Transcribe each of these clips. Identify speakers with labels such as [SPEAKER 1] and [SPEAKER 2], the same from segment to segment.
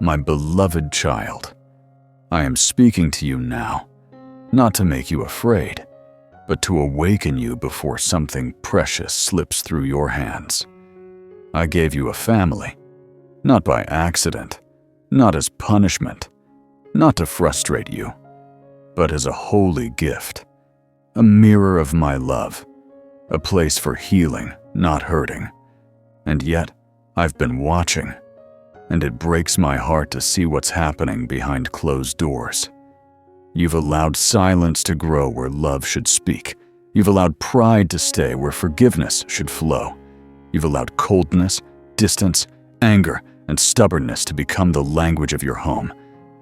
[SPEAKER 1] my beloved child. I am speaking to you now, not to make you afraid, but to awaken you before something precious slips through your hands. I gave you a family, not by accident, not as punishment, not to frustrate you, but as a holy gift, a mirror of my love, a place for healing, not hurting. And yet, I've been watching, and it breaks my heart to see what's happening behind closed doors. You've allowed silence to grow where love should speak. You've allowed pride to stay where forgiveness should flow. You've allowed coldness, distance, anger, and stubbornness to become the language of your home.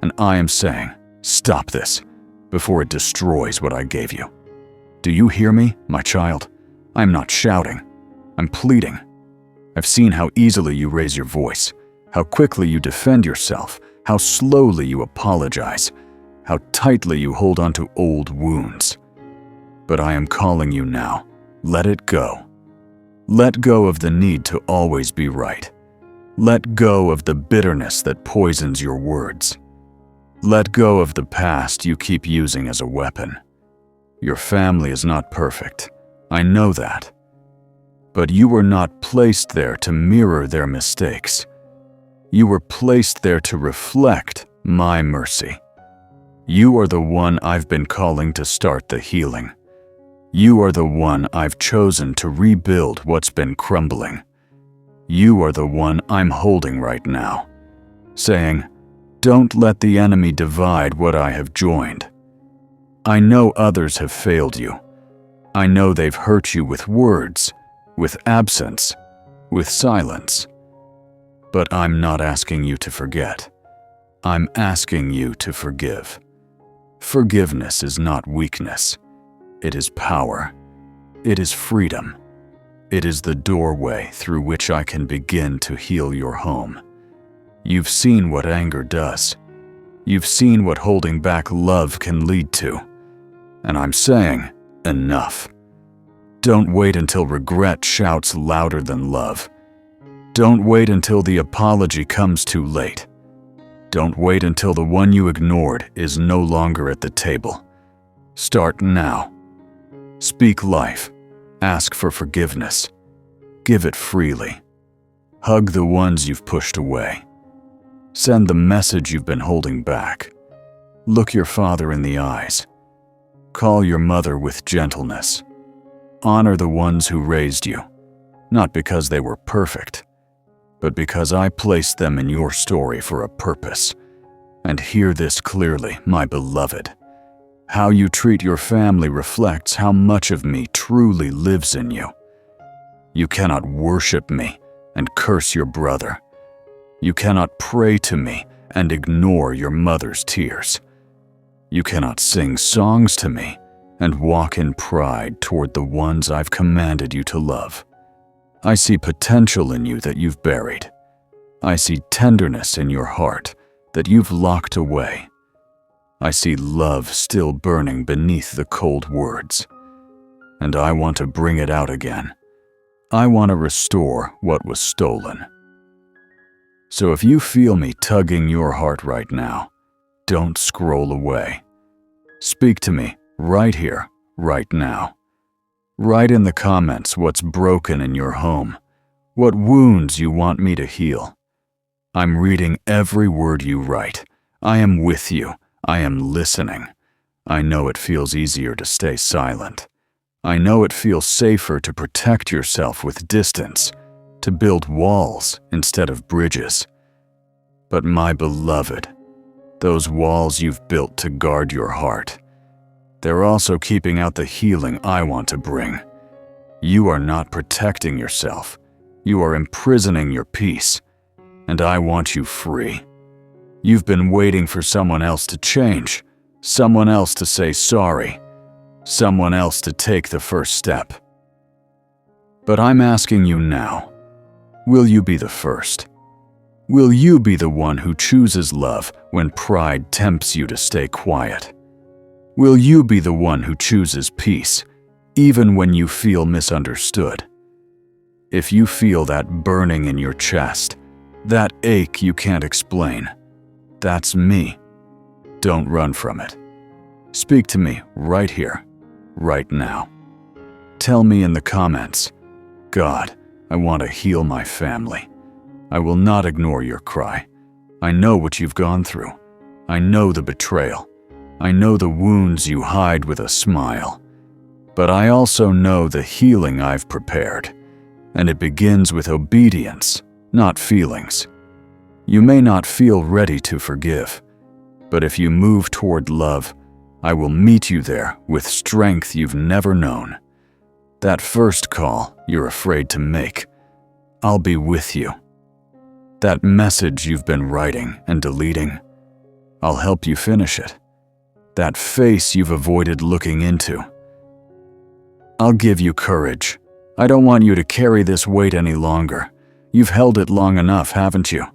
[SPEAKER 1] And I am saying, stop this before it destroys what I gave you. Do you hear me, my child? I'm not shouting. I'm pleading. I've seen how easily you raise your voice, how quickly you defend yourself, how slowly you apologize, how tightly you hold on to old wounds. But I am calling you now. Let it go. Let go of the need to always be right. Let go of the bitterness that poisons your words. Let go of the past you keep using as a weapon. Your family is not perfect. I know that. But you were not placed there to mirror their mistakes. You were placed there to reflect my mercy. You are the one I've been calling to start the healing. You are the one I've chosen to rebuild what's been crumbling. You are the one I'm holding right now, saying, don't let the enemy divide what I have joined. I know others have failed you. I know they've hurt you with words, with absence, with silence. But I'm not asking you to forget. I'm asking you to forgive. Forgiveness is not weakness. It is power. It is freedom. It is the doorway through which I can begin to heal your home. You've seen what anger does. You've seen what holding back love can lead to. And I'm saying, enough. Don't wait until regret shouts louder than love. Don't wait until the apology comes too late. Don't wait until the one you ignored is no longer at the table. Start now. Speak life. Ask for forgiveness. Give it freely. Hug the ones you've pushed away. Send the message you've been holding back. Look your father in the eyes. Call your mother with gentleness. Honor the ones who raised you, not because they were perfect, but because I placed them in your story for a purpose. And hear this clearly, my beloved. How you treat your family reflects how much of me truly lives in you. You cannot worship me and curse your brother. You cannot pray to me and ignore your mother's tears. You cannot sing songs to me and walk in pride toward the ones I've commanded you to love. I see potential in you that you've buried. I see tenderness in your heart that you've locked away. I see love still burning beneath the cold words. And I want to bring it out again. I want to restore what was stolen. So if you feel me tugging your heart right now, don't scroll away. Speak to me right here, right now. Write in the comments what's broken in your home, what wounds you want me to heal. I'm reading every word you write. I am with you. I am listening. I know it feels easier to stay silent. I know it feels safer to protect yourself with distance, to build walls instead of bridges. But my beloved, those walls you've built to guard your heart, they're also keeping out the healing I want to bring. You are not protecting yourself. You are imprisoning your peace, and I want you free. You've been waiting for someone else to change, someone else to say sorry, someone else to take the first step. But I'm asking you now, will you be the first? Will you be the one who chooses love when pride tempts you to stay quiet? Will you be the one who chooses peace, even when you feel misunderstood? If you feel that burning in your chest, that ache you can't explain, That's me. Don't run from it. Speak to me right here, right now. Tell me in the comments, God, I want to heal my family. I will not ignore your cry. I know what you've gone through. I know the betrayal. I know the wounds you hide with a smile. But I also know the healing I've prepared, and it begins with obedience, not feelings. You may not feel ready to forgive, but if you move toward love, I will meet you there with strength you've never known. That first call you're afraid to make, I'll be with you. That message you've been writing and deleting, I'll help you finish it. That face you've avoided looking into, I'll give you courage. I don't want you to carry this weight any longer. You've held it long enough, haven't you?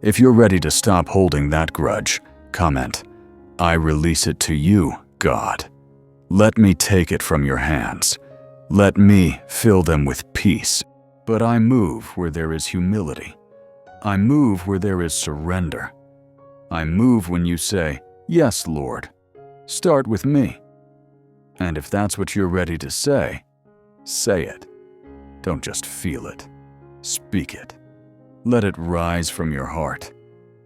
[SPEAKER 1] If you're ready to stop holding that grudge, comment, I release it to you, God. Let me take it from your hands. Let me fill them with peace. But I move where there is humility. I move where there is surrender. I move when you say, yes, Lord. Start with me. And if that's what you're ready to say it. Don't just feel it. Speak it. Let it rise from your heart.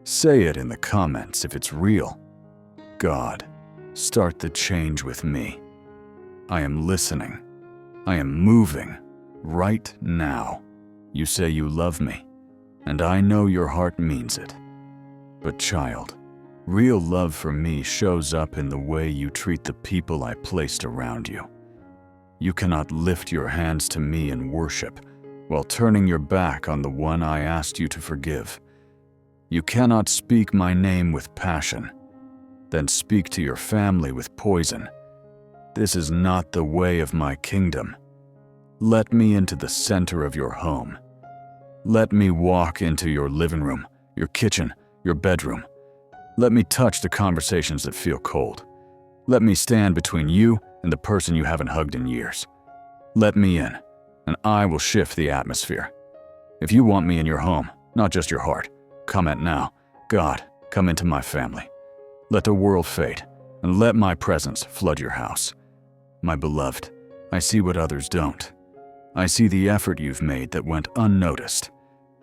[SPEAKER 1] Say it in the comments if it's real. God, start the change with me. I am listening. I am moving right now. You say you love me, and I know your heart means it. But child, real love for me shows up in the way you treat the people I placed around you. You cannot lift your hands to me in worship while turning your back on the one I asked you to forgive. You cannot speak my name with passion, then speak to your family with poison. This is not the way of my kingdom. Let me into the center of your home. Let me walk into your living room, your kitchen, your bedroom. Let me touch the conversations that feel cold. Let me stand between you and the person you haven't hugged in years. Let me in, and I will shift the atmosphere. If you want me in your home, not just your heart, comment now, God, come into my family. Let the world fade, and let my presence flood your house. My beloved, I see what others don't. I see the effort you've made that went unnoticed.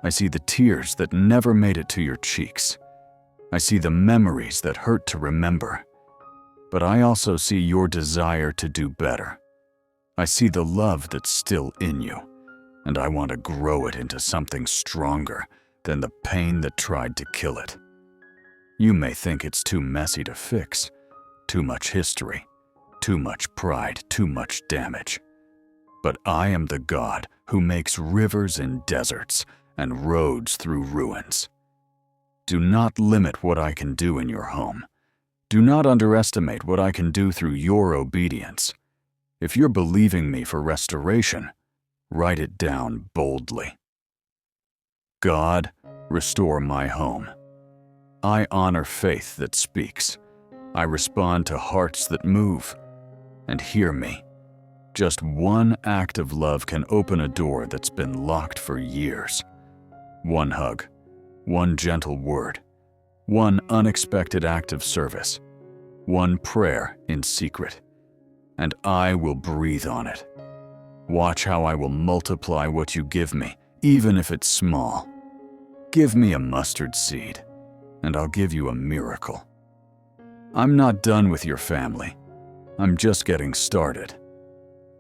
[SPEAKER 1] I see the tears that never made it to your cheeks. I see the memories that hurt to remember. But I also see your desire to do better. I see the love that's still in you, and I want to grow it into something stronger than the pain that tried to kill it. You may think it's too messy to fix, too much history, too much pride, too much damage. But I am the God who makes rivers in deserts and roads through ruins. Do not limit what I can do in your home. Do not underestimate what I can do through your obedience. If you're believing me for restoration, write it down boldly. God, restore my home. I honor faith that speaks. I respond to hearts that move. And hear me. Just one act of love can open a door that's been locked for years. One hug, one gentle word, one unexpected act of service, one prayer in secret, and I will breathe on it. Watch how I will multiply what you give me, even if it's small. Give me a mustard seed, and I'll give you a miracle. I'm not done with your family. I'm just getting started.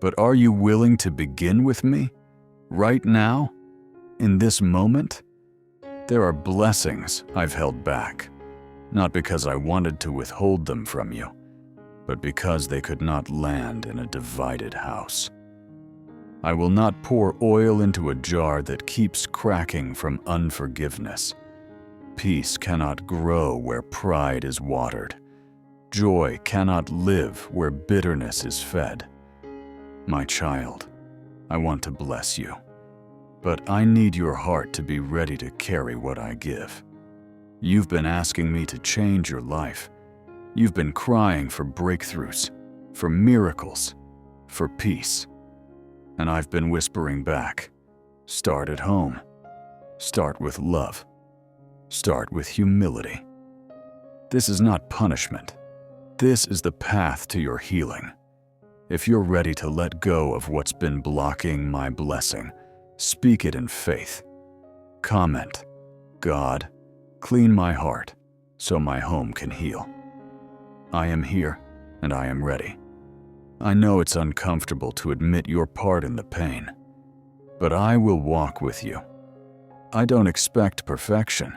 [SPEAKER 1] But are you willing to begin with me? Right now? In this moment? There are blessings I've held back, not because I wanted to withhold them from you, but because they could not land in a divided house. I will not pour oil into a jar that keeps cracking from unforgiveness. Peace cannot grow where pride is watered. Joy cannot live where bitterness is fed. My child, I want to bless you, but I need your heart to be ready to carry what I give. You've been asking me to change your life. You've been crying for breakthroughs, for miracles, for peace. And I've been whispering back, start at home. Start with love. Start with humility. This is not punishment. This is the path to your healing. If you're ready to let go of what's been blocking my blessing, speak it in faith. Comment, God, clean my heart so my home can heal. I am here and I am ready. I know it's uncomfortable to admit your part in the pain, but I will walk with you. I don't expect perfection.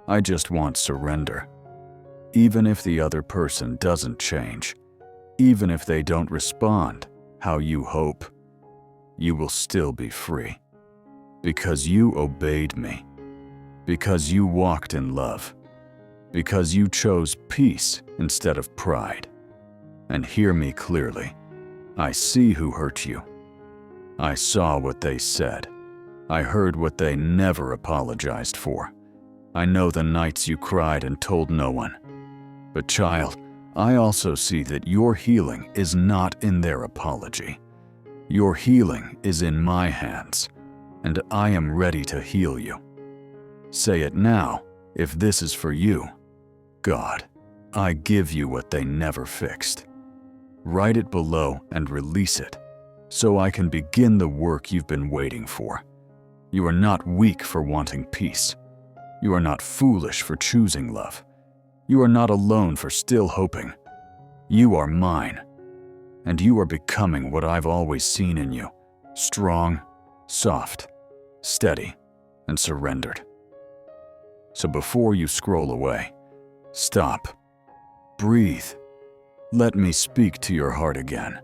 [SPEAKER 1] I just want surrender. Even if the other person doesn't change, even if they don't respond how you hope, you will still be free. Because you obeyed me. Because you walked in love. Because you chose peace instead of pride. And hear me clearly. I see who hurt you. I saw what they said. I heard what they never apologized for. I know the nights you cried and told no one. But child, I also see that your healing is not in their apology. Your healing is in my hands, and I am ready to heal you. Say it now, if this is for you. God, I give you what they never fixed. Write it below and release it, so I can begin the work you've been waiting for. You are not weak for wanting peace. You are not foolish for choosing love. You are not alone for still hoping. You are mine, and you are becoming what I've always seen in you: strong, soft, steady, and surrendered. So before you scroll away, stop, breathe. Let me speak to your heart again.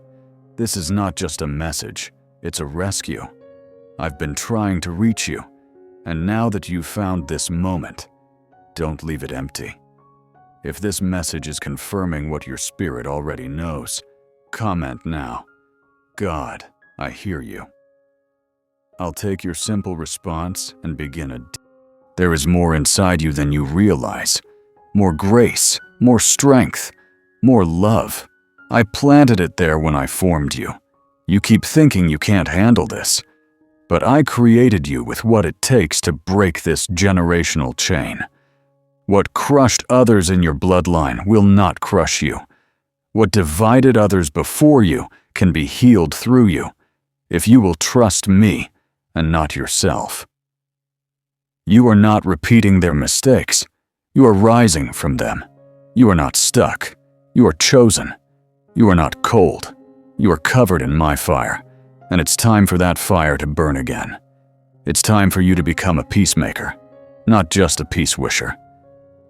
[SPEAKER 1] This is not just a message, it's a rescue. I've been trying to reach you, and now that you've found this moment, don't leave it empty. If this message is confirming what your spirit already knows, comment now. God, I hear you. I'll take your simple response and begin There is more inside you than you realize. More grace, more strength, more love. I planted it there when I formed you. You keep thinking you can't handle this, but I created you with what it takes to break this generational chain. What crushed others in your bloodline will not crush you. What divided others before you can be healed through you, if you will trust me and not yourself. You are not repeating their mistakes. You are rising from them. You are not stuck. You are chosen. You are not cold. You are covered in my fire, and it's time for that fire to burn again. It's time for you to become a peacemaker, not just a peace wisher.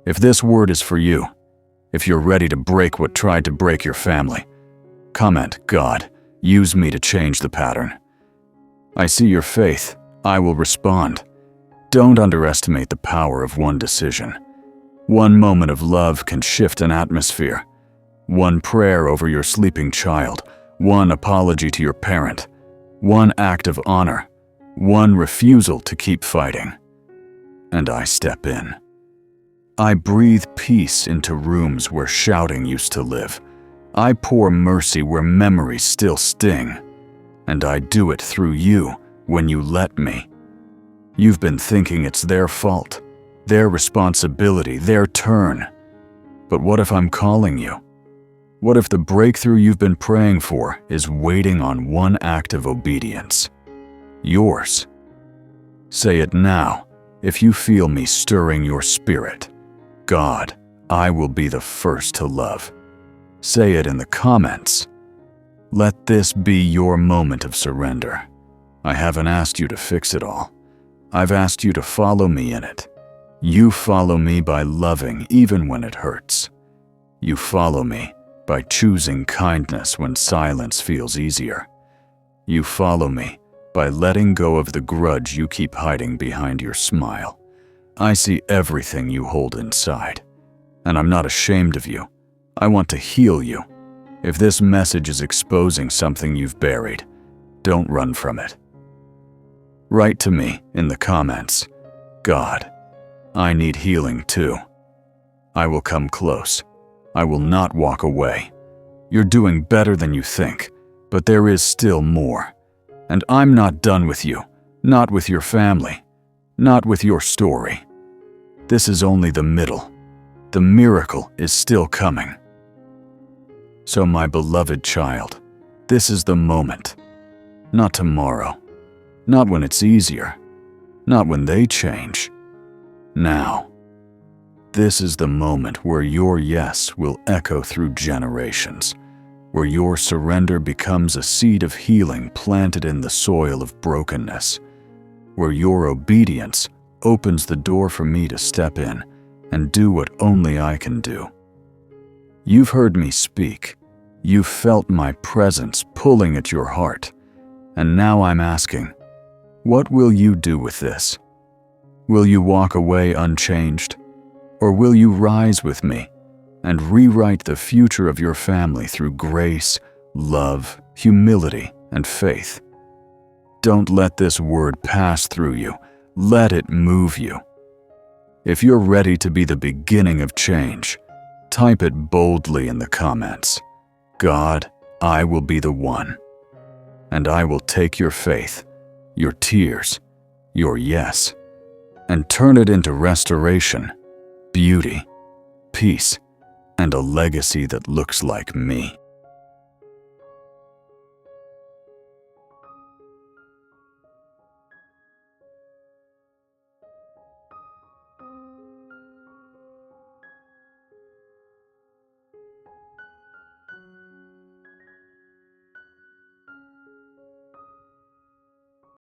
[SPEAKER 1] If this word is for you, if you're ready to break what tried to break your family, comment, God, use me to change the pattern. I see your faith. I will respond. Don't underestimate the power of one decision. One moment of love can shift an atmosphere. One prayer over your sleeping child, one apology to your parent, one act of honor, one refusal to keep fighting. And I step in. I breathe peace into rooms where shouting used to live. I pour mercy where memories still sting. And I do it through you when you let me. You've been thinking it's their fault, their responsibility, their turn. But what if I'm calling you? What if the breakthrough you've been praying for is waiting on one act of obedience? Yours. Say it now if you feel me stirring your spirit. God, I will be the first to love. Say it in the comments. Let this be your moment of surrender. I haven't asked you to fix it all. I've asked you to follow me in it. You follow me by loving even when it hurts. You follow me by choosing kindness when silence feels easier. You follow me by letting go of the grudge you keep hiding behind your smile. I see everything you hold inside, and I'm not ashamed of you. I want to heal you. If this message is exposing something you've buried, don't run from it. Write to me in the comments, God, I need healing too. I will come close. I will not walk away. You're doing better than you think, but there is still more. And I'm not done with you, not with your family, not with your story. This is only the middle. The miracle is still coming. So, my beloved child, this is the moment. Not tomorrow. Not when it's easier. Not when they change. Now. This is the moment where your yes will echo through generations, where your surrender becomes a seed of healing planted in the soil of brokenness, where your obedience opens the door for me to step in and do what only I can do. You've heard me speak. You've felt my presence pulling at your heart. And now I'm asking, what will you do with this? Will you walk away unchanged? Or will you rise with me and rewrite the future of your family through grace, love, humility, and faith? Don't let this word pass through you. Let it move you. If you're ready to be the beginning of change, type it boldly in the comments. God, I will be the one. And I will take your faith, your tears, your yes, and turn it into restoration, beauty, peace, and a legacy that looks like me.